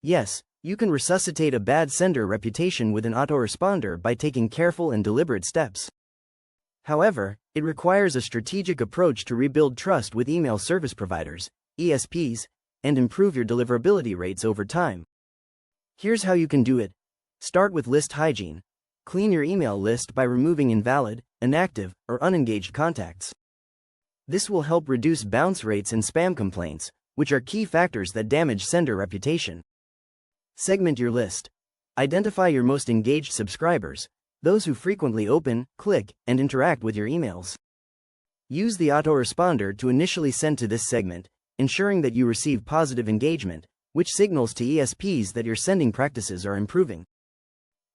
Yes, you can resuscitate a bad sender reputation with an autoresponder by taking careful and deliberate steps. However, it requires a strategic approach to rebuild trust with email service providers, ESPs, and improve your deliverability rates over time. Here's how you can do it. Start with list hygiene. Clean your email list by removing invalid, inactive, or unengaged contacts. This will help reduce bounce rates and spam complaints, which are key factors that damage sender reputation. Segment your list. Identify your most engaged subscribers, those who frequently open, click, and interact with your emails. Use the autoresponder to initially send to this segment, ensuring that you receive positive engagement, which signals to ESPs that your sending practices are improving.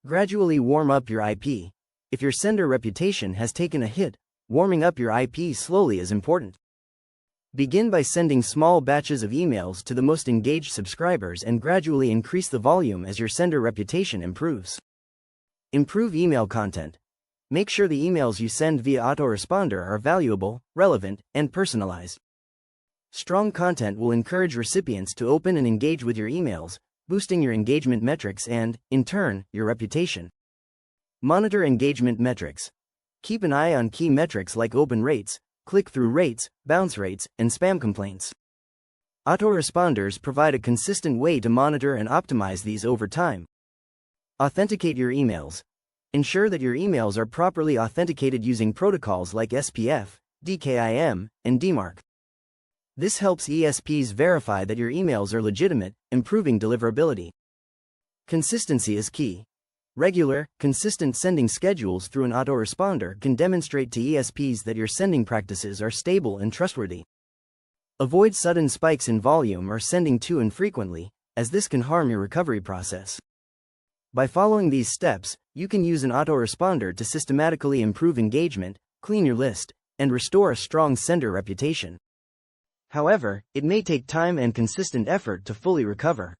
Gradually warm up your IP. If your sender reputation has taken a hit, warming up your IP slowly is important. Begin by sending small batches of emails to the most engaged subscribers and gradually increase the volume as your sender reputation improves. Improve email content. Make sure the emails you send via autoresponder are valuable, relevant, and personalized. Strong content will encourage recipients to open and engage with your emails, boosting your engagement metrics and, in turn, your reputation. Monitor engagement metrics. Keep an eye on key metrics like open rates, click-through rates, bounce rates, and spam complaints. Autoresponders provide a consistent way to monitor and optimize these over time. Authenticate your emails. Ensure that your emails are properly authenticated using protocols like SPF, DKIM, and DMARC. This helps ESPs verify that your emails are legitimate, improving deliverability. Consistency is key. Regular, consistent sending schedules through an autoresponder can demonstrate to ESPs that your sending practices are stable and trustworthy. Avoid sudden spikes in volume or sending too infrequently, as this can harm your recovery process. By following these steps, you can use an autoresponder to systematically improve engagement, clean your list, and restore a strong sender reputation. However, it may take time and consistent effort to fully recover.